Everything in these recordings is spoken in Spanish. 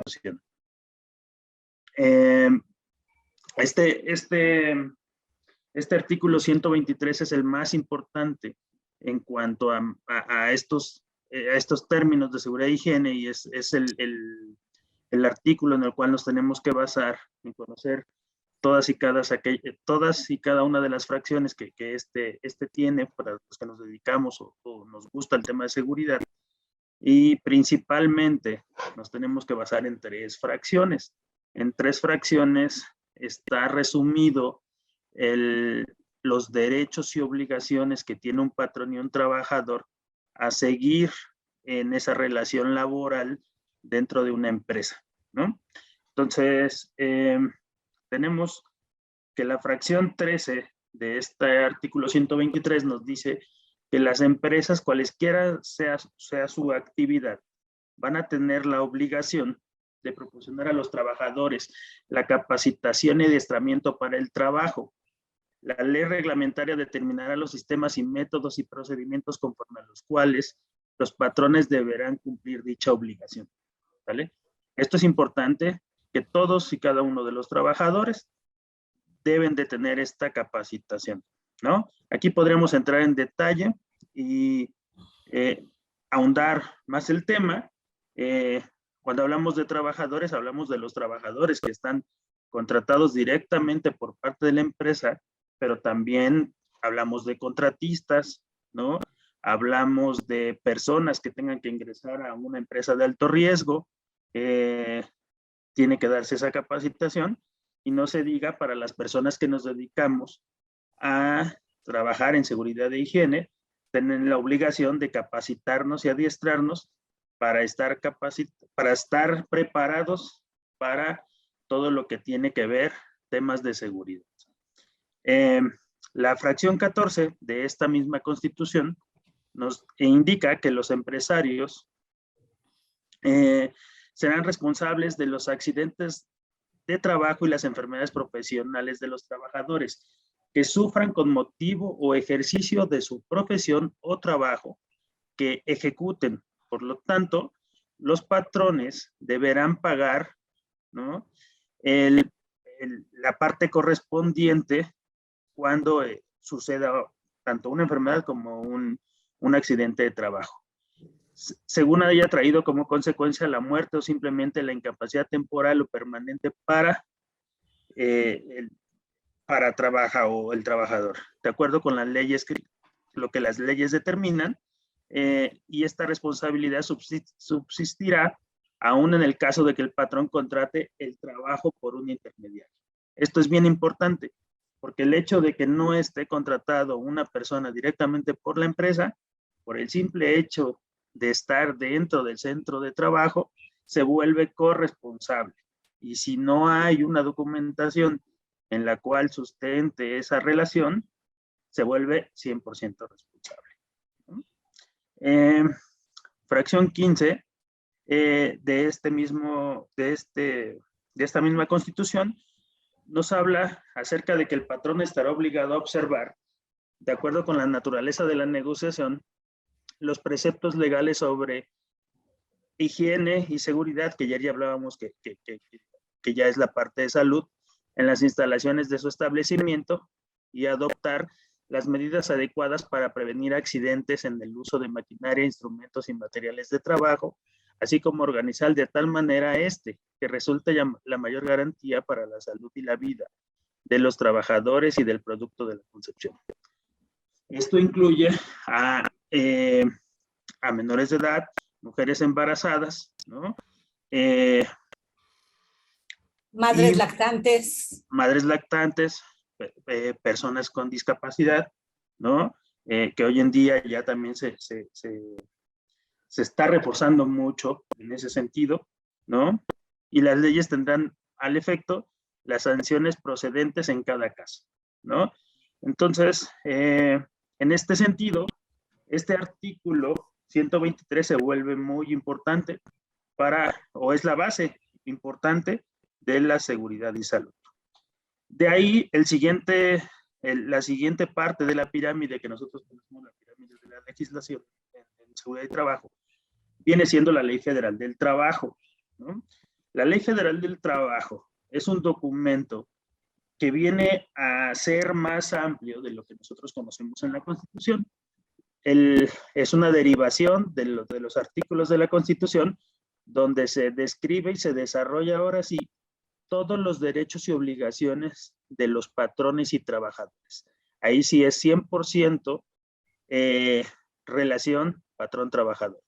situación. Este artículo 123 es el más importante en cuanto a estos términos de seguridad e higiene, y es el artículo en el cual nos tenemos que basar en conocer todas y cada una de las fracciones que este tiene para los que nos dedicamos o nos gusta el tema de seguridad. Y principalmente nos tenemos que basar en 3 fracciones. En 3 fracciones está resumido los derechos y obligaciones que tiene un patrón y un trabajador a seguir en esa relación laboral dentro de una empresa, ¿no? Entonces, tenemos que la fracción 13 de este artículo 123 nos dice que las empresas, cualesquiera sea su actividad, van a tener la obligación de proporcionar a los trabajadores la capacitación y adiestramiento para el trabajo. La ley reglamentaria determinará los sistemas y métodos y procedimientos conforme a los cuales los patrones deberán cumplir dicha obligación, ¿vale? Esto es importante, que todos y cada uno de los trabajadores deben de tener esta capacitación, ¿no? Aquí podremos entrar en detalle y ahondar más el tema. Cuando hablamos de trabajadores, hablamos de los trabajadores que están contratados directamente por parte de la empresa, pero también hablamos de contratistas, ¿no? Hablamos de personas que tengan que ingresar a una empresa de alto riesgo, tiene que darse esa capacitación, y no se diga para las personas que nos dedicamos a trabajar en seguridad e higiene, tienen la obligación de capacitarnos y adiestrarnos para estar preparados para todo lo que tiene que ver temas de seguridad. La fracción 14 de esta misma Constitución nos indica que los empresarios serán responsables de los accidentes de trabajo y las enfermedades profesionales de los trabajadores que sufran con motivo o ejercicio de su profesión o trabajo que ejecuten. Por lo tanto, los patrones deberán pagar, ¿no?, la parte correspondiente cuando suceda tanto una enfermedad como un accidente de trabajo, según haya traído como consecuencia la muerte o simplemente la incapacidad temporal o permanente para trabajar o el trabajador, de acuerdo con las leyes, lo que las leyes determinan, y esta responsabilidad subsistirá aún en el caso de que el patrón contrate el trabajo por un intermediario. Esto es bien importante, porque el hecho de que no esté contratado una persona directamente por la empresa, por el simple hecho de estar dentro del centro de trabajo, se vuelve corresponsable. Y si no hay una documentación en la cual sustente esa relación, se vuelve 100% responsable, ¿no? Fracción 15 de esta misma Constitución nos habla acerca de que el patrón estará obligado a observar, de acuerdo con la naturaleza de la negociación, los preceptos legales sobre higiene y seguridad, que ya hablábamos que ya es la parte de salud, en las instalaciones de su establecimiento, y adoptar las medidas adecuadas para prevenir accidentes en el uso de maquinaria, instrumentos y materiales de trabajo, así como organizar de tal manera que resulte la mayor garantía para la salud y la vida de los trabajadores y del producto de la concepción. Esto incluye a menores de edad, mujeres embarazadas, ¿no? Madres lactantes. Madres lactantes, personas con discapacidad, ¿no? Que hoy en día ya también se está reforzando mucho en ese sentido, ¿no? Y las leyes tendrán al efecto las sanciones procedentes en cada caso, ¿no? Entonces, en este sentido, este artículo 123 se vuelve muy importante o es la base importante de la seguridad y salud. De ahí la siguiente parte de la pirámide que nosotros conocemos, la pirámide de la legislación en seguridad y trabajo, viene siendo la Ley Federal del Trabajo, ¿no? La Ley Federal del Trabajo es un documento que viene a ser más amplio de lo que nosotros conocemos en la Constitución. Es una derivación de los artículos de la Constitución donde se describe y se desarrolla ahora sí todos los derechos y obligaciones de los patrones y trabajadores. Ahí sí es 100% relación patrón-trabajador.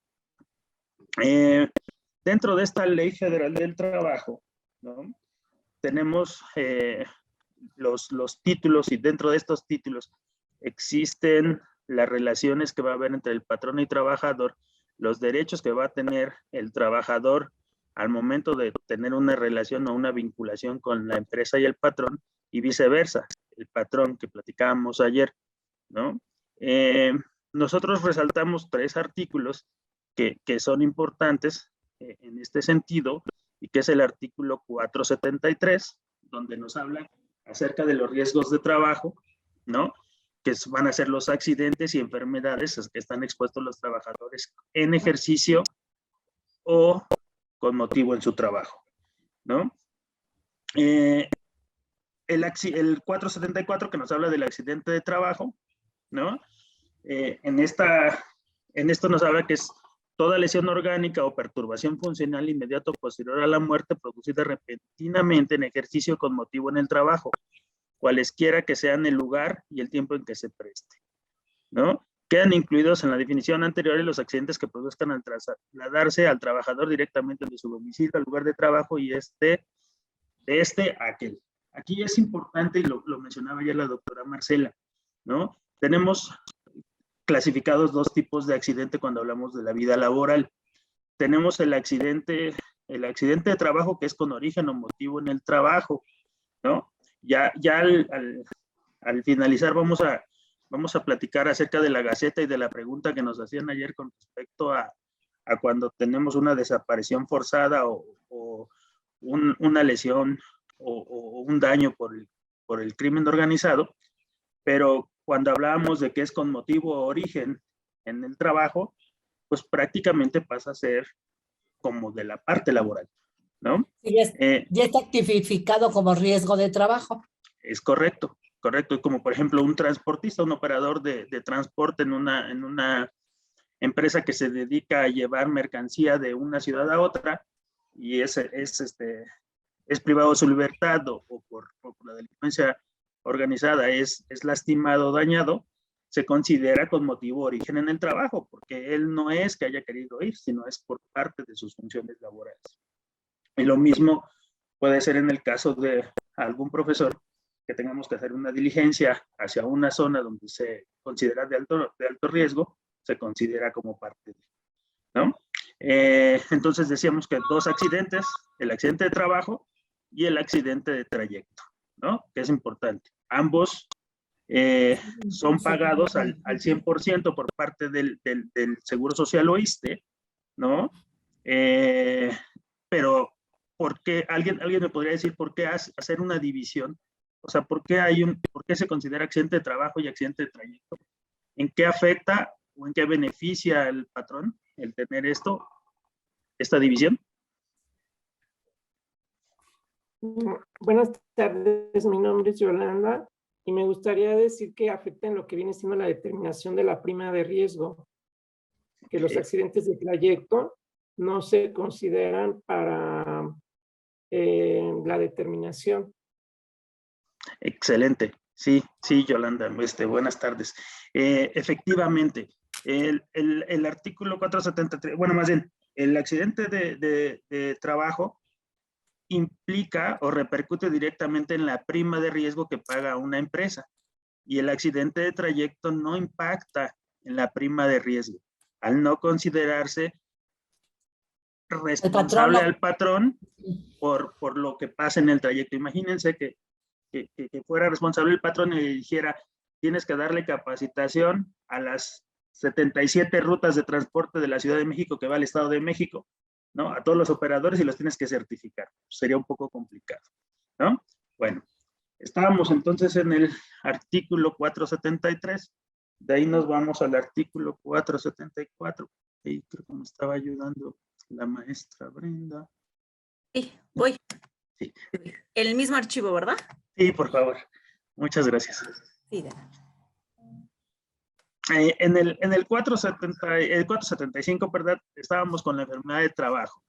Dentro de esta Ley Federal del Trabajo, ¿no?, tenemos los títulos, y dentro de estos títulos existen las relaciones que va a haber entre el patrón y trabajador, los derechos que va a tener el trabajador al momento de tener una relación o una vinculación con la empresa y el patrón, y viceversa, el patrón que platicábamos ayer, ¿no? Nosotros resaltamos 3 artículos que son importantes en este sentido, y que es el artículo 473, donde nos habla acerca de los riesgos de trabajo, ¿no?, que van a ser los accidentes y enfermedades a que están expuestos los trabajadores en ejercicio o con motivo en su trabajo, ¿no? El 474 que nos habla del accidente de trabajo, ¿no? En esto nos habla que es toda lesión orgánica o perturbación funcional inmediato posterior a la muerte producida repentinamente en ejercicio con motivo en el trabajo, cualesquiera que sean el lugar y el tiempo en que se preste, ¿no? Quedan incluidos en la definición anterior los accidentes que produzcan al trasladarse al trabajador directamente de su domicilio al lugar de trabajo y de a aquel. Aquí es importante, y lo mencionaba ya la doctora Marcela, ¿no? Tenemos clasificados 2 tipos de accidente cuando hablamos de la vida laboral. Tenemos el accidente de trabajo, que es con origen o motivo en el trabajo, ¿no? Ya al finalizar vamos a platicar acerca de la Gaceta y de la pregunta que nos hacían ayer con respecto a cuando tenemos una desaparición forzada o una lesión o un daño por el crimen organizado, pero cuando hablábamos de que es con motivo o origen en el trabajo, pues prácticamente pasa a ser como de la parte laboral, ¿no? Sí, ya está tipificado como riesgo de trabajo. Es correcto. Y como por ejemplo un transportista, un operador de transporte en una empresa que se dedica a llevar mercancía de una ciudad a otra y es privado de su libertad o por la delincuencia organizada es lastimado o dañado, se considera con motivo origen en el trabajo, porque él no es que haya querido ir, sino es por parte de sus funciones laborales. Y lo mismo puede ser en el caso de algún profesor que tengamos que hacer una diligencia hacia una zona donde se considera de alto riesgo, se considera como parte de, ¿no? Entonces decíamos que 2 accidentes, el accidente de trabajo y el accidente de trayecto, ¿no? Que es importante. Ambos son pagados al 100% por parte del Seguro Social o ISSSTE, ¿no? Pero, ¿por qué? ¿Alguien me podría decir por qué hacer una división? O sea, ¿por qué se considera accidente de trabajo y accidente de trayecto? ¿En qué afecta o en qué beneficia al patrón el tener esta división? Buenas tardes, mi nombre es Yolanda y me gustaría decir que afecta en lo que viene siendo la determinación de la prima de riesgo, que los accidentes de trayecto no se consideran para la determinación. Excelente. Sí, Yolanda, buenas tardes. Efectivamente, el artículo 473, bueno, más bien, el accidente de trabajo implica o repercute directamente en la prima de riesgo que paga una empresa, y el accidente de trayecto no impacta en la prima de riesgo, al no considerarse responsable al patrón por lo que pasa en el trayecto. Imagínense que fuera responsable el patrón y le dijera, tienes que darle capacitación a las 77 rutas de transporte de la Ciudad de México que va al Estado de México, ¿no? A todos los operadores, y los tienes que certificar. Sería un poco complicado, ¿no? Bueno, estábamos entonces en el artículo 473, de ahí nos vamos al artículo 474, ahí creo que me estaba ayudando la maestra Brenda. Sí, voy. Sí. El mismo archivo, ¿verdad? Sí, por favor. Muchas gracias. Sí, de nada. En el 475, ¿verdad? Estábamos con la enfermedad de trabajo,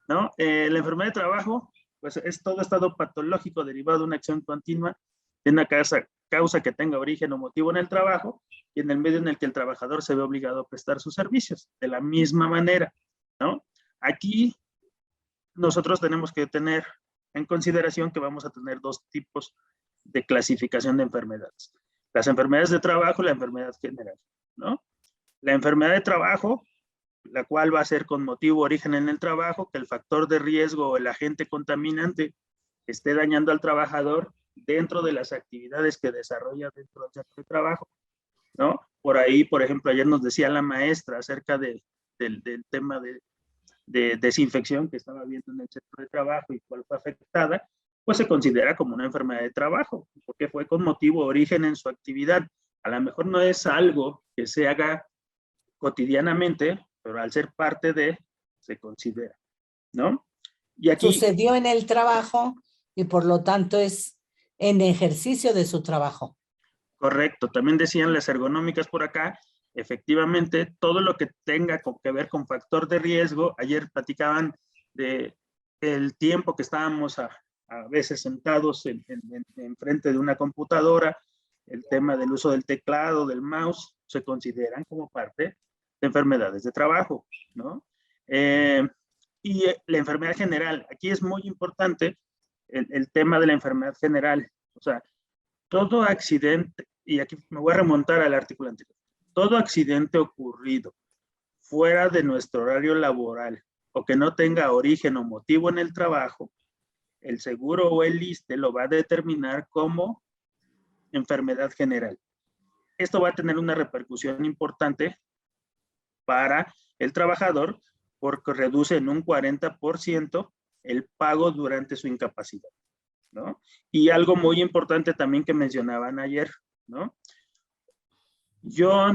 ¿no? La enfermedad de trabajo, pues es todo estado patológico derivado de una acción continua de una causa que tenga origen o motivo en el trabajo y en el medio en el que el trabajador se ve obligado a prestar sus servicios, de la misma manera, ¿no? Aquí nosotros tenemos que tener en consideración que vamos a tener dos tipos de clasificación de enfermedades. Las enfermedades de trabajo y la enfermedad general, ¿no? La enfermedad de trabajo, la cual va a ser con motivo origen en el trabajo, que el factor de riesgo o el agente contaminante esté dañando al trabajador dentro de las actividades que desarrolla dentro del centro de trabajo, ¿no? Por ahí, por ejemplo, ayer nos decía la maestra acerca del tema de desinfección que estaba viendo en el centro de trabajo y cuál fue afectada, pues se considera como una enfermedad de trabajo, porque fue con motivo origen en su actividad. A lo mejor no es algo que se haga cotidianamente, pero al ser parte de, se considera, ¿no? Y aquí... Sucedió en el trabajo y por lo tanto es en ejercicio de su trabajo. Correcto, también decían las ergonómicas por acá, efectivamente, todo lo que tenga que ver con factor de riesgo, ayer platicaban de el tiempo que estábamos a veces sentados en frente de una computadora, el tema del uso del teclado, del mouse, se consideran como parte de enfermedades de trabajo, ¿no? Y la enfermedad general, aquí es muy importante el tema de la enfermedad general, o sea, todo accidente, y aquí me voy a remontar al artículo anterior, todo accidente ocurrido fuera de nuestro horario laboral o que no tenga origen o motivo en el trabajo, el seguro o el ISSSTE lo va a determinar como enfermedad general. Esto va a tener una repercusión importante para el trabajador porque reduce en un 40% el pago durante su incapacidad, ¿no? Y algo muy importante también que mencionaban ayer, ¿no? Yo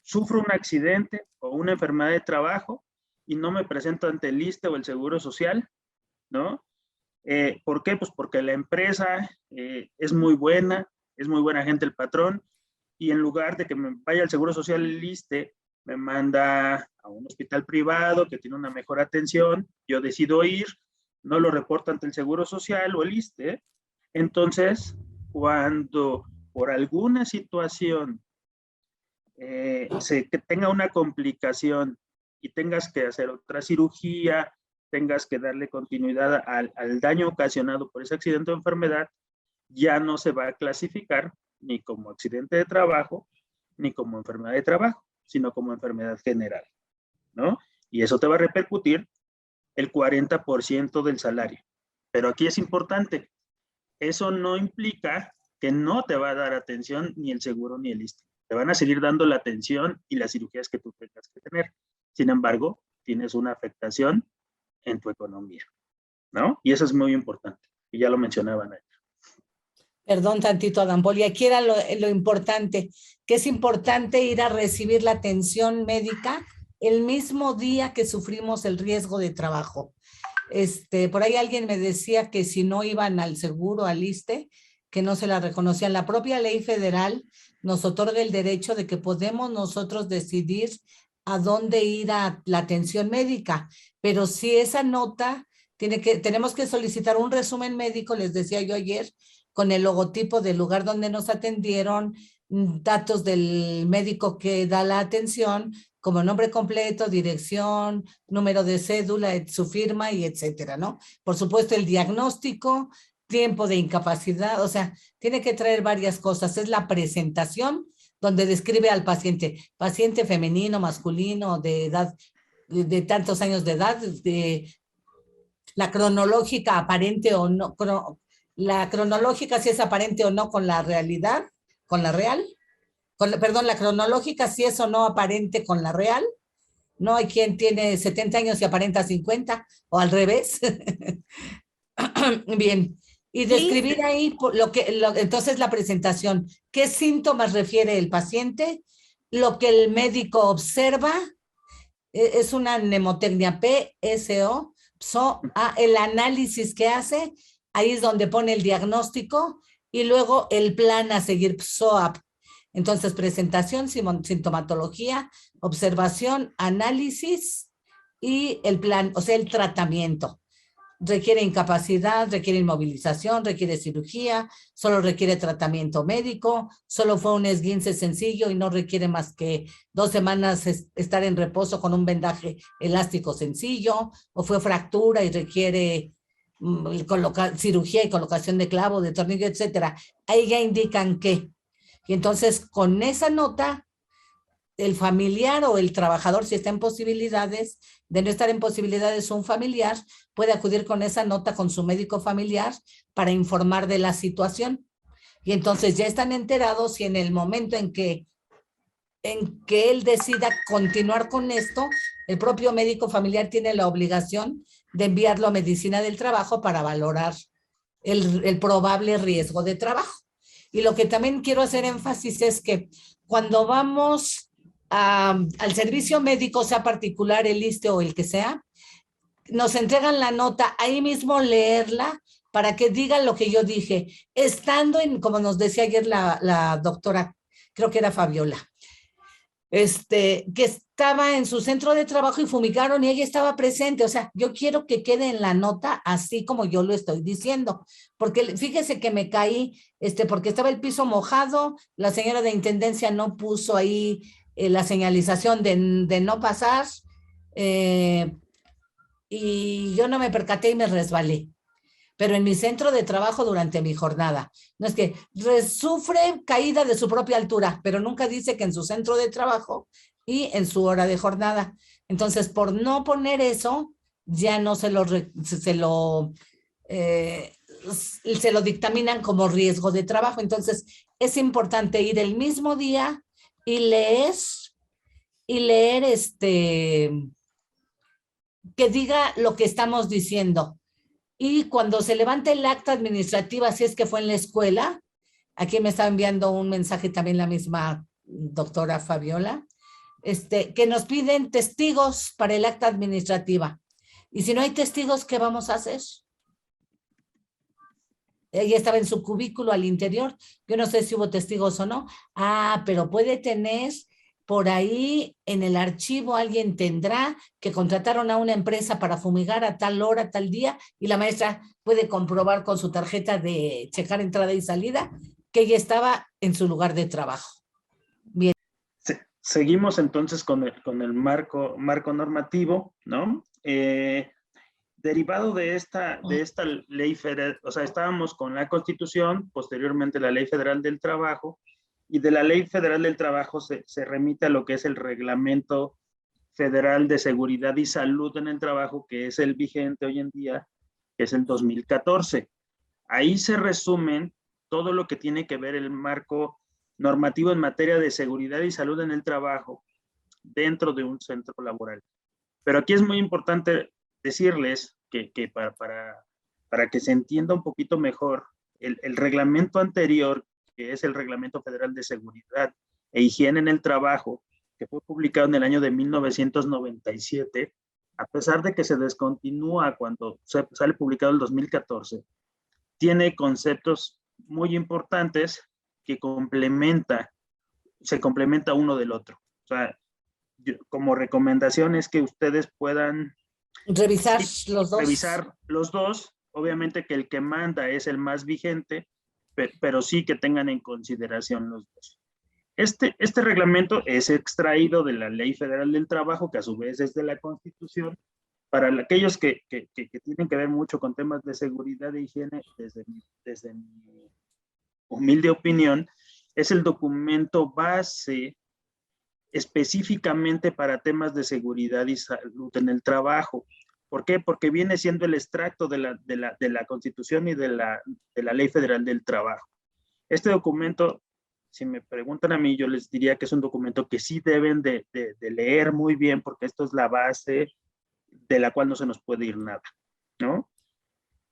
sufro un accidente o una enfermedad de trabajo y no me presento ante el ISSSTE o el Seguro Social, ¿no? ¿Por qué? Pues porque la empresa es muy buena gente el patrón, y en lugar de que me vaya al Seguro Social el ISSSTE, me manda a un hospital privado que tiene una mejor atención, yo decido ir, no lo reporto ante el Seguro Social o el ISSSTE, entonces cuando por alguna situación que tenga una complicación y tengas que hacer otra cirugía, tengas que darle continuidad al daño ocasionado por ese accidente o enfermedad, ya no se va a clasificar ni como accidente de trabajo, ni como enfermedad de trabajo, sino como enfermedad general, ¿no? Y eso te va a repercutir el 40% del salario. Pero aquí es importante, eso no implica que no te va a dar atención ni el seguro ni el ISSSTE. Te van a seguir dando la atención y las cirugías que tú tengas que tener. Sin embargo, tienes una afectación en tu economía, ¿no? Y eso es muy importante. Y ya lo mencionaban ahí. Perdón tantito, Adán Poli, aquí era lo importante, que es importante ir a recibir la atención médica el mismo día que sufrimos el riesgo de trabajo. Por ahí alguien me decía que si no iban al seguro, al ISSSTE, que no se la reconocían. La propia ley federal nos otorga el derecho de que podemos nosotros decidir a dónde ir a la atención médica, pero si esa nota tenemos que solicitar un resumen médico, les decía yo ayer, con el logotipo del lugar donde nos atendieron, datos del médico que da la atención, como nombre completo, dirección, número de cédula, su firma y etcétera, ¿no? Por supuesto, el diagnóstico, tiempo de incapacidad, o sea, tiene que traer varias cosas. Es la presentación donde describe al paciente femenino, masculino, de edad, de tantos años de edad, la cronológica aparente o no, la cronológica si es aparente o no con la realidad, con la real, perdón, la cronológica si es o no aparente con la real. No hay quien tiene 70 años y aparenta 50, o al revés. Bien, y describir ahí entonces la presentación, qué síntomas refiere el paciente, lo que el médico observa, es una mnemotecnia PSO, el análisis que hace, ahí es donde pone el diagnóstico y luego el plan a seguir, PSOAP. Entonces, presentación, sintomatología, observación, análisis y el plan, o sea, el tratamiento. Requiere incapacidad, requiere inmovilización, requiere cirugía, solo requiere tratamiento médico, solo fue un esguince sencillo y no requiere más que 2 semanas estar en reposo con un vendaje elástico sencillo, o fue fractura y requiere cirugía y colocación de clavo, de tornillo, etcétera. Ahí ya indican qué. Y entonces con esa nota, el familiar o el trabajador, si está en posibilidades, de no estar en posibilidades un familiar, puede acudir con esa nota con su médico familiar para informar de la situación. Y entonces ya están enterados y en el momento en que él decida continuar con esto, el propio médico familiar tiene la obligación de enviarlo a medicina del trabajo para valorar el probable riesgo de trabajo. Y lo que también quiero hacer énfasis es que cuando vamos al servicio médico, sea particular, el ISSSTE o el que sea, nos entregan la nota, ahí mismo leerla para que digan lo que yo dije, estando como nos decía ayer la doctora, creo que era Fabiola, que estaba en su centro de trabajo y fumigaron y ella estaba presente. O sea, yo quiero que quede en la nota así como yo lo estoy diciendo, porque fíjese que me caí, porque estaba el piso mojado, la señora de intendencia no puso ahí la señalización de no pasar, y yo no me percaté y me resbalé. Pero en mi centro de trabajo durante mi jornada. No es que sufre caída de su propia altura, pero nunca dice que en su centro de trabajo y en su hora de jornada. Entonces, por no poner eso, ya no se lo dictaminan como riesgo de trabajo. Entonces, es importante ir el mismo día y leer que diga lo que estamos diciendo. Y cuando se levante el acta administrativa, si es que fue en la escuela, aquí me está enviando un mensaje también la misma doctora Fabiola, que nos piden testigos para el acta administrativa. Y si no hay testigos, ¿qué vamos a hacer? Ella estaba en su cubículo al interior. Yo no sé si hubo testigos o no. Pero puede tener por ahí en el archivo, alguien tendrá que contrataron a una empresa para fumigar a tal hora, tal día, y la maestra puede comprobar con su tarjeta de checar entrada y salida que ella estaba en su lugar de trabajo. Bien. Seguimos entonces con el marco normativo, ¿no? Derivado de esta ley federal, o sea, estábamos con la Constitución, posteriormente la Ley Federal del Trabajo, y de la Ley Federal del Trabajo se remite a lo que es el Reglamento Federal de Seguridad y Salud en el Trabajo, que es el vigente hoy en día, que es el 2014. Ahí se resumen todo lo que tiene que ver el marco normativo en materia de seguridad y salud en el trabajo dentro de un centro laboral. Pero aquí es muy importante decirles que para que se entienda un poquito mejor, el reglamento anterior, que es el Reglamento Federal de Seguridad e Higiene en el Trabajo, que fue publicado en el año de 1997, a pesar de que se descontinúa cuando sale publicado el 2014, tiene conceptos muy importantes que se complementa uno del otro. O sea, como recomendación es que ustedes puedan revisar los dos. Revisar los dos, obviamente que el que manda es el más vigente, pero sí que tengan en consideración los dos. Este reglamento es extraído de la Ley Federal del Trabajo, que a su vez es de la Constitución. Para aquellos que tienen que ver mucho con temas de seguridad e higiene, desde mi humilde opinión, es el documento base específicamente para temas de seguridad y salud en el trabajo. ¿Por qué? Porque viene siendo el extracto de la Constitución y de la Ley Federal del Trabajo. Este documento, si me preguntan a mí, yo les diría que es un documento que sí deben de leer muy bien, porque esto es la base de la cual no se nos puede ir nada, ¿no?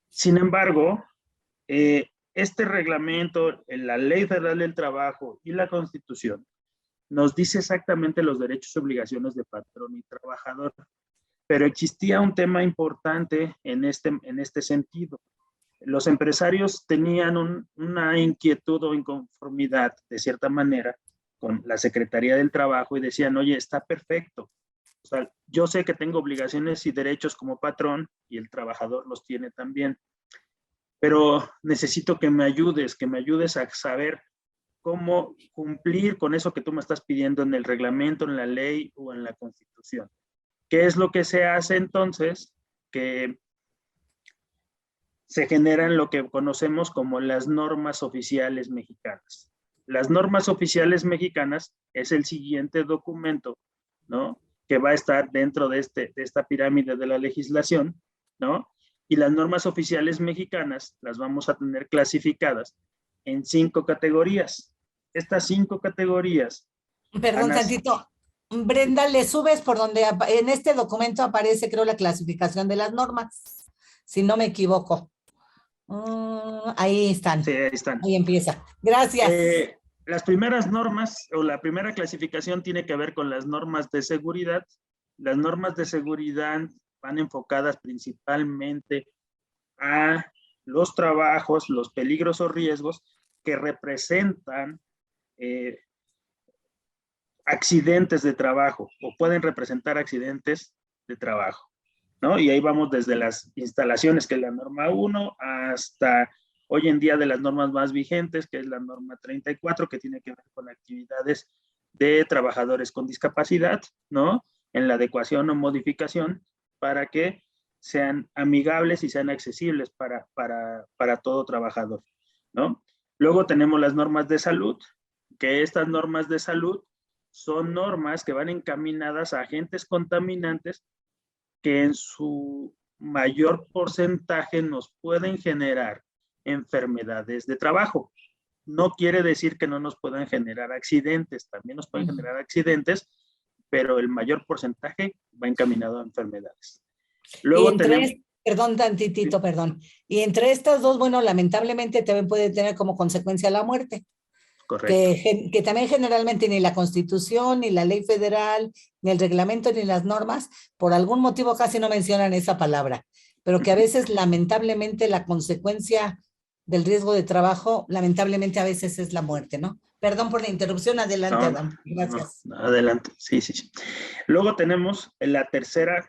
Sin embargo, este reglamento, la Ley Federal del Trabajo y la Constitución nos dice exactamente los derechos y obligaciones de patrón y trabajador. Pero existía un tema importante en este sentido. Los empresarios tenían una inquietud o inconformidad, de cierta manera, con la Secretaría del Trabajo y decían, oye, está perfecto. O sea, yo sé que tengo obligaciones y derechos como patrón y el trabajador los tiene también, pero necesito que me ayudes a saber cómo cumplir con eso que tú me estás pidiendo en el reglamento, en la ley o en la Constitución. ¿Qué es lo que se hace entonces? Que se generan lo que conocemos como las normas oficiales mexicanas. Las normas oficiales mexicanas es el siguiente documento, ¿no? Que va a estar dentro de esta pirámide de la legislación, ¿no? Y las normas oficiales mexicanas las vamos a tener clasificadas en 5 categorías. Estas 5 categorías. Perdón, tantito. Brenda, le subes por donde en este documento aparece, creo, la clasificación de las normas, si no me equivoco. Ahí están. Sí, ahí están. Ahí empieza. Gracias. Las primeras normas o la primera clasificación tiene que ver con las normas de seguridad. Las normas de seguridad van enfocadas principalmente a los trabajos, los peligros o riesgos que representan accidentes de trabajo o pueden representar accidentes de trabajo, ¿no? Y ahí vamos desde las instalaciones, que es la norma 1, hasta hoy en día de las normas más vigentes, que es la norma 34, que tiene que ver con actividades de trabajadores con discapacidad, ¿no? En la adecuación o modificación para que sean amigables y sean accesibles para todo trabajador, ¿no? Luego tenemos las normas de salud, que estas normas de salud son normas que van encaminadas a agentes contaminantes que en su mayor porcentaje nos pueden generar enfermedades de trabajo. No quiere decir que no nos puedan generar accidentes, también nos pueden generar accidentes, pero el mayor porcentaje va encaminado a enfermedades. Luego tenemos... Perdón, tantitito, perdón. Y entre estas dos, bueno, lamentablemente también puede tener como consecuencia la muerte. Correcto. Que también generalmente ni la Constitución, ni la ley federal, ni el reglamento, ni las normas, por algún motivo casi no mencionan esa palabra, pero que a veces lamentablemente la consecuencia del riesgo de trabajo, lamentablemente a veces es la muerte, ¿no? Perdón por la interrupción, adelante, No, Adam. Gracias. No, adelante, sí. Luego tenemos la tercera,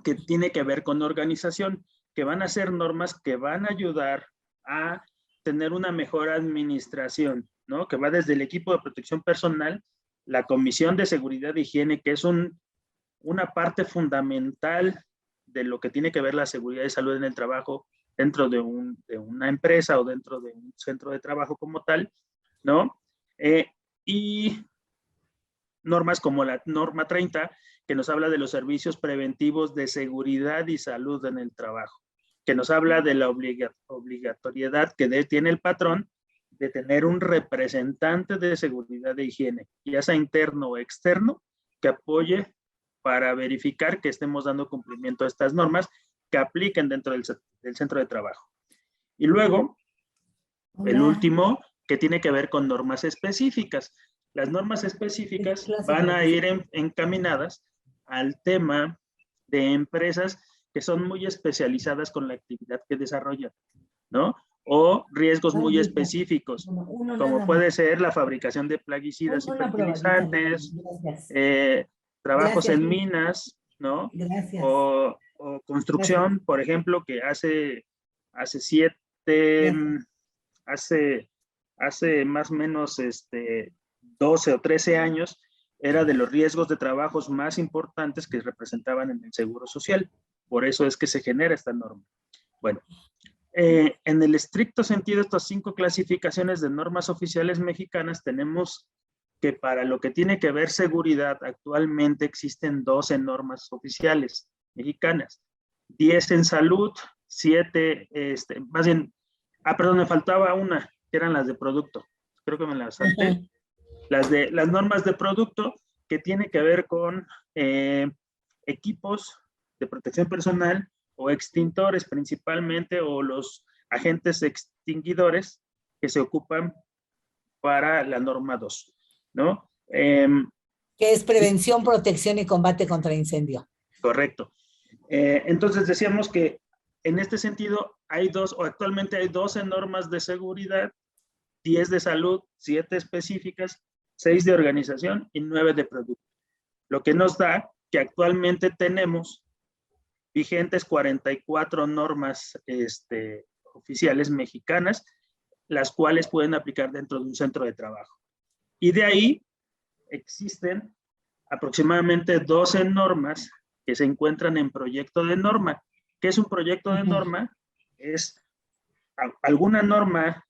que tiene que ver con organización, que van a ser normas que van a ayudar a tener una mejor administración, ¿no? Que va desde el equipo de protección personal, la Comisión de Seguridad e Higiene, que es una parte fundamental de lo que tiene que ver la seguridad y salud en el trabajo dentro de una empresa o dentro de un centro de trabajo como tal, ¿no? Y normas como la norma 30, que nos habla de los servicios preventivos de seguridad y salud en el trabajo, que nos habla de la obligatoriedad que tiene el patrón de tener un representante de seguridad e higiene, ya sea interno o externo, que apoye para verificar que estemos dando cumplimiento a estas normas que apliquen dentro del centro de trabajo. Y luego, el último, que tiene que ver con normas específicas. Las normas específicas van a ir encaminadas al tema de empresas que son muy especializadas con la actividad que desarrollan, ¿no? O riesgos muy específicos, como puede ser la fabricación de plaguicidas y fertilizantes, trabajos en minas, ¿no? O construcción, por ejemplo, que hace más o menos 12 o 13 años, era de los riesgos de trabajos más importantes que representaban en el Seguro Social. Por eso es que se genera esta norma. Bueno, en el estricto sentido, estas 5 clasificaciones de normas oficiales mexicanas, tenemos que para lo que tiene que ver seguridad, actualmente existen 12 normas oficiales mexicanas, 10 en salud, 7, más bien, perdón, me faltaba una, que eran las de producto. Creo que me las salté. Las normas de producto, que tiene que ver con equipos de protección personal o extintores principalmente, o los agentes extinguidores que se ocupan para la norma 2, ¿no? Que es prevención, protección y combate contra incendio. Correcto. Entonces decíamos que en este sentido hay actualmente hay 12 normas de seguridad, 10 de salud, 7 específicas, 6 de organización y 9 de producto. Lo que nos da que actualmente tenemos vigentes 44 normas oficiales mexicanas, las cuales pueden aplicar dentro de un centro de trabajo. Y de ahí existen aproximadamente 12 normas que se encuentran en proyecto de norma. ¿Qué es un proyecto de norma? Es alguna norma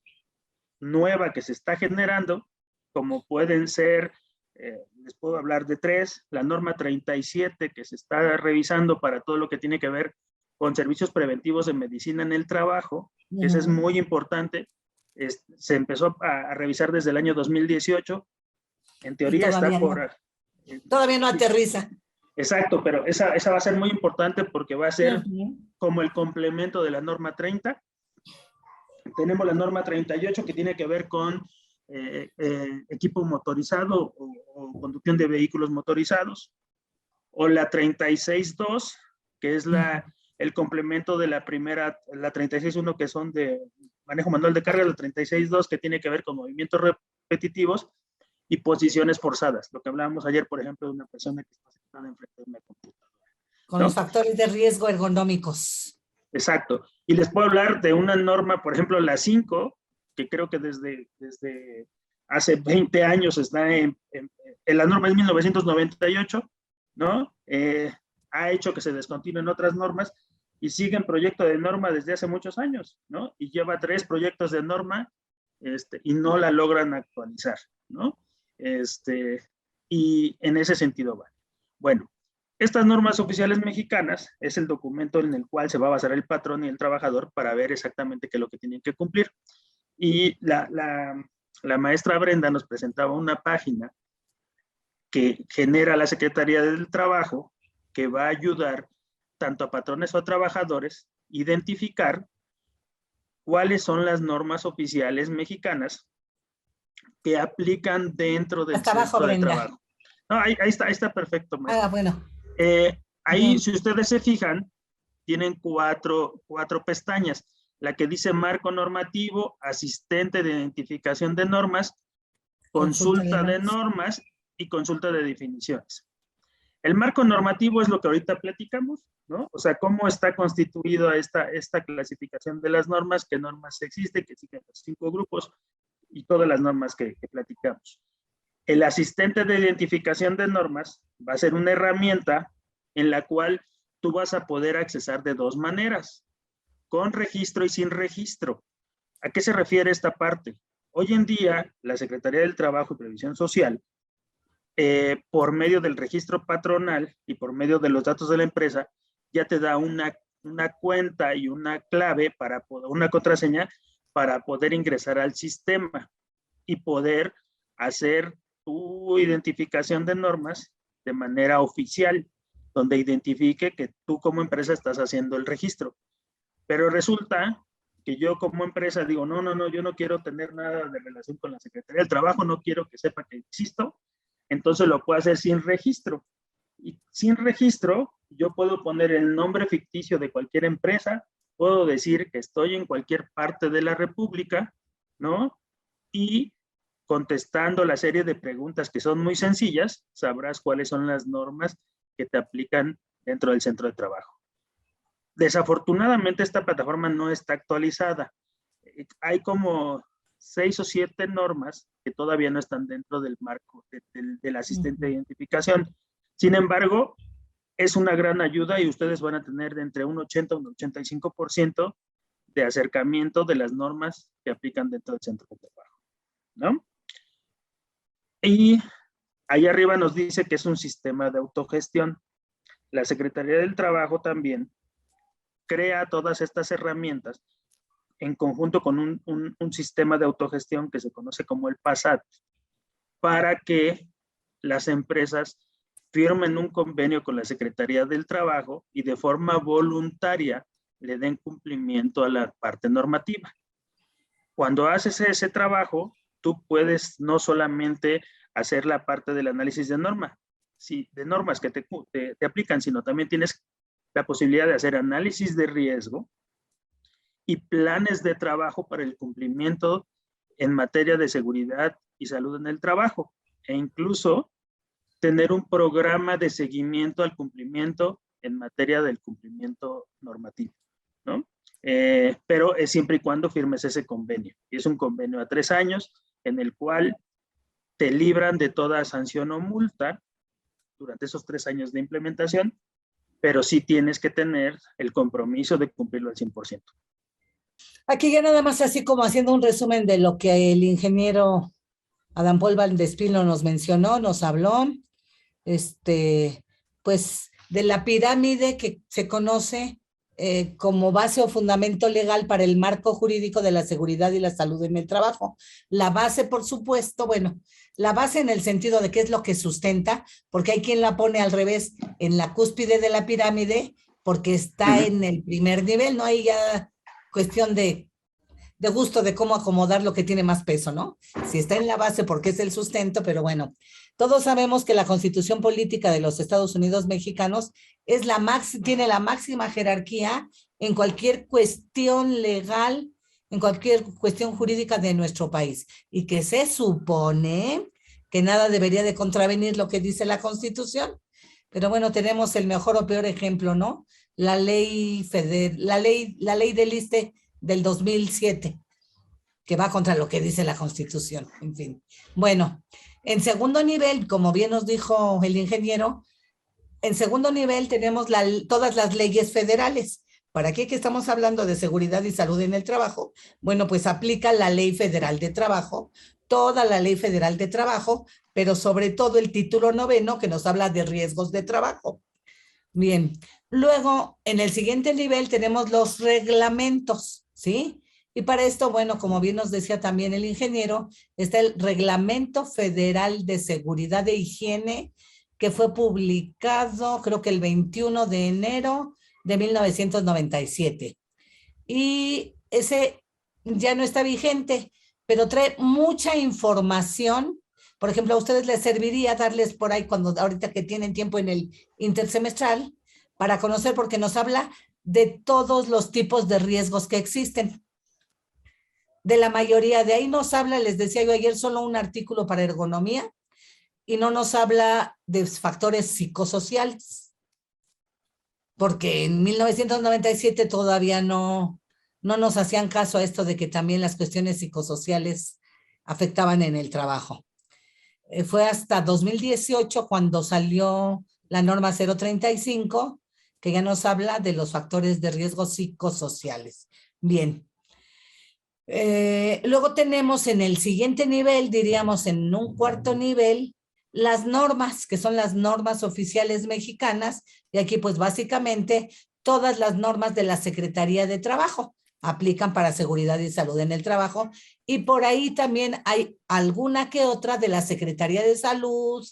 nueva que se está generando, como pueden ser, les puedo hablar de 3, la norma 37 que se está revisando para todo lo que tiene que ver con servicios preventivos de medicina en el trabajo, que eso es muy importante. Se empezó a revisar desde el año 2018. En teoría está por... Todavía no aterriza. Exacto, pero esa va a ser muy importante porque va a ser como el complemento de la norma 30. Tenemos la norma 38 que tiene que ver con equipo motorizado o conducción de vehículos motorizados. O la 36.2, que es el complemento de la primera, la 36.1 que son de manejo manual de carga, la 36.2 que tiene que ver con movimientos repetitivos y posiciones forzadas. Lo que hablábamos ayer, por ejemplo, de una persona que está sentada enfrente de una computadora. Con los factores de riesgo ergonómicos. Exacto. Y les puedo hablar de una norma, por ejemplo, la 5, que creo que desde hace 20 años está en la norma es 1998, ¿no? Ha hecho que se descontinúen otras normas y sigue en proyecto de norma desde hace muchos años, ¿no? Y lleva 3 proyectos de norma y no la logran actualizar, ¿no? Y en ese sentido va. Bueno, estas normas oficiales mexicanas es el documento en el cual se va a basar el patrón y el trabajador para ver exactamente qué es lo que tienen que cumplir. Y la maestra Brenda nos presentaba una página que genera la Secretaría del Trabajo que va a ayudar tanto a patrones o a trabajadores identificar cuáles son las normas oficiales mexicanas que aplican dentro del centro de trabajo. No, ahí está perfecto. Ah, bueno. Ahí, si ustedes se fijan, tienen cuatro pestañas. La que dice marco normativo, asistente de identificación de normas, consulta de normas y consulta de definiciones. El marco normativo es lo que ahorita platicamos, ¿no? O sea, cómo está constituido esta clasificación de las normas, qué normas existen, que existen los 5 grupos y todas las normas que platicamos. El asistente de identificación de normas va a ser una herramienta en la cual tú vas a poder accesar de 2 maneras, con registro y sin registro. ¿A qué se refiere esta parte? Hoy en día, la Secretaría del Trabajo y Previsión Social, por medio del registro patronal y por medio de los datos de la empresa, ya te da una cuenta y una clave, una contraseña, para poder ingresar al sistema y poder hacer tu identificación de normas de manera oficial, donde identifique que tú como empresa estás haciendo el registro. Pero resulta que yo como empresa digo, no, yo no quiero tener nada de relación con la Secretaría del Trabajo, no quiero que sepa que existo, entonces lo puedo hacer sin registro. Y sin registro, yo puedo poner el nombre ficticio de cualquier empresa, puedo decir que estoy en cualquier parte de la República, ¿no? Y contestando la serie de preguntas que son muy sencillas, sabrás cuáles son las normas que te aplican dentro del centro de trabajo. Desafortunadamente, esta plataforma no está actualizada. Hay como 6 o 7 normas que todavía no están dentro del marco del asistente de identificación. Sin embargo, es una gran ayuda y ustedes van a tener de entre un 80 a un 85% de acercamiento de las normas que aplican dentro del centro de trabajo, ¿no? Y ahí arriba nos dice que es un sistema de autogestión. La Secretaría del Trabajo también crea todas estas herramientas en conjunto con un sistema de autogestión que se conoce como el PASAT, para que las empresas firmen un convenio con la Secretaría del Trabajo y de forma voluntaria le den cumplimiento a la parte normativa. Cuando haces ese trabajo, tú puedes no solamente hacer la parte del análisis de norma, de normas que te aplican, sino también tienes la posibilidad de hacer análisis de riesgo y planes de trabajo para el cumplimiento en materia de seguridad y salud en el trabajo, e incluso tener un programa de seguimiento al cumplimiento en materia del cumplimiento normativo, ¿no? Pero es siempre y cuando firmes ese convenio. Y es un convenio a 3 años en el cual te libran de toda sanción o multa durante esos 3 años de implementación, pero sí tienes que tener el compromiso de cumplirlo al 100%. Aquí ya nada más así como haciendo un resumen de lo que el ingeniero Adán Paul Valdespino nos mencionó, nos habló, pues de la pirámide que se conoce como base o fundamento legal para el marco jurídico de la seguridad y la salud en el trabajo. La base, por supuesto, bueno, la base en el sentido de qué es lo que sustenta, porque hay quien la pone al revés en la cúspide de la pirámide, porque está en el primer nivel, ¿no? Hay ya cuestión de gusto de cómo acomodar lo que tiene más peso, ¿no? Si está en la base porque es el sustento, pero bueno, todos sabemos que la Constitución Política de los Estados Unidos Mexicanos tiene la máxima jerarquía en cualquier cuestión legal, en cualquier cuestión jurídica de nuestro país, y que se supone que nada debería de contravenir lo que dice la Constitución. Pero bueno, tenemos el mejor o peor ejemplo, ¿no? La ley del ISSSTE del 2007, que va contra lo que dice la Constitución, en fin. Bueno, en segundo nivel, como bien nos dijo el ingeniero, en segundo nivel tenemos todas las leyes federales. ¿Para qué que estamos hablando de seguridad y salud en el trabajo? Bueno, pues aplica la Ley Federal de Trabajo, toda la Ley Federal de Trabajo, pero sobre todo el título 9 que nos habla de riesgos de trabajo. Bien, luego en el siguiente nivel tenemos los reglamentos, ¿sí? Y para esto, bueno, como bien nos decía también el ingeniero, está el Reglamento Federal de Seguridad e Higiene, que fue publicado, creo que el 21 de enero de 1997. Y ese ya no está vigente, pero trae mucha información. Por ejemplo, a ustedes les serviría darles por ahí, ahorita que tienen tiempo en el intersemestral, para conocer, porque nos habla de todos los tipos de riesgos que existen. De la mayoría, de ahí nos habla, les decía yo ayer, solo un artículo para ergonomía, y no nos habla de factores psicosociales, porque en 1997 todavía no nos hacían caso a esto de que también las cuestiones psicosociales afectaban en el trabajo. Fue hasta 2018 cuando salió la norma 035, que ya nos habla de los factores de riesgo psicosociales. Bien. Luego tenemos en el siguiente nivel, diríamos en un cuarto nivel, las normas, que son las normas oficiales mexicanas, y aquí pues básicamente todas las normas de la Secretaría de Trabajo aplican para seguridad y salud en el trabajo, y por ahí también hay alguna que otra de la Secretaría de Salud,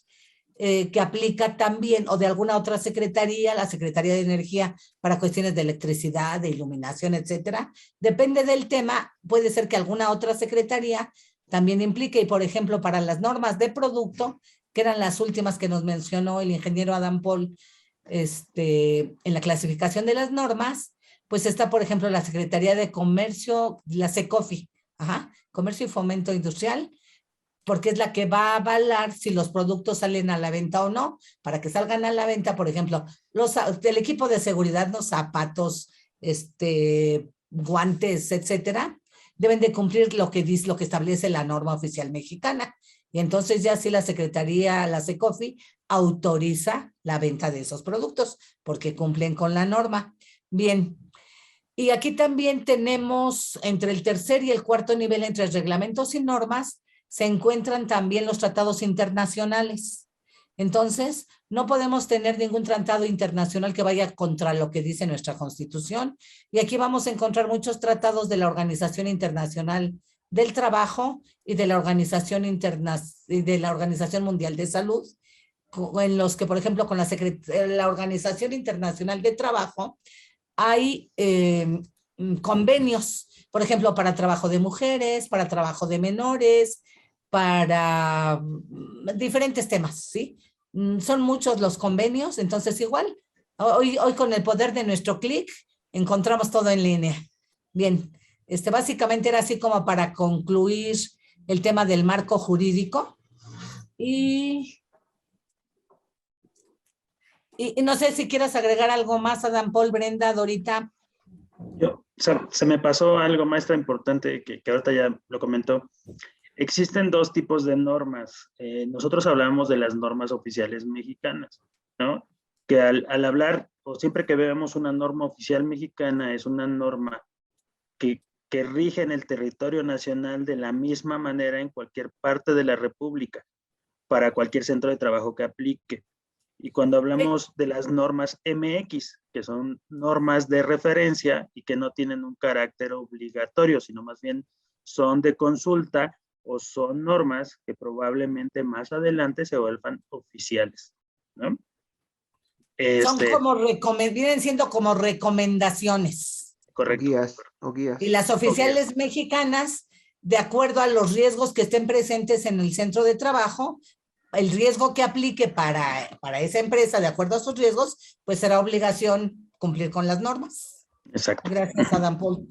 que aplica también, o de alguna otra secretaría, la Secretaría de Energía para cuestiones de electricidad, de iluminación, etcétera. Depende del tema, puede ser que alguna otra secretaría también implique, y por ejemplo, para las normas de producto, que eran las últimas que nos mencionó el ingeniero Adán Paul, en la clasificación de las normas, pues está, por ejemplo, la Secretaría de Comercio, la SECOFI, Comercio y Fomento Industrial, porque es la que va a avalar si los productos salen a la venta o no. Para que salgan a la venta, por ejemplo, el equipo de seguridad, los zapatos, guantes, etcétera, deben de cumplir lo que establece la norma oficial mexicana. Y entonces ya sí la Secretaría, la SECOFI, autoriza la venta de esos productos porque cumplen con la norma. Bien. Y aquí también tenemos entre el tercer y el cuarto nivel, entre reglamentos y normas, se encuentran también los tratados internacionales. Entonces, no podemos tener ningún tratado internacional que vaya contra lo que dice nuestra Constitución. Y aquí vamos a encontrar muchos tratados de la Organización Internacional del Trabajo y de la Organización Mundial de Salud, en los que, por ejemplo, con la Organización Internacional de Trabajo hay convenios, por ejemplo, para trabajo de mujeres, para trabajo de menores, para diferentes temas, ¿sí? Son muchos los convenios, entonces igual, hoy con el poder de nuestro clic, encontramos todo en línea. Bien, básicamente era así como para concluir el tema del marco jurídico. Y no sé si quieras agregar algo más, Adán Paul, Brenda, Dorita. Se me pasó algo, maestra, importante, que ahorita ya lo comentó. Existen dos tipos de normas. Nosotros hablamos de las normas oficiales mexicanas, ¿no? Que al hablar, o siempre que vemos una norma oficial mexicana, es una norma que rige en el territorio nacional de la misma manera en cualquier parte de la República, para cualquier centro de trabajo que aplique. Y cuando hablamos de las normas MX, que son normas de referencia y que no tienen un carácter obligatorio, sino más bien son de consulta o son normas que probablemente más adelante se vuelvan oficiales, ¿no? Son como, vienen siendo como recomendaciones. Correcto. O guías. Y las oficiales mexicanas, de acuerdo a los riesgos que estén presentes en el centro de trabajo, el riesgo que aplique para esa empresa, de acuerdo a sus riesgos, pues será obligación cumplir con las normas. Exacto. Gracias, Adán Paul.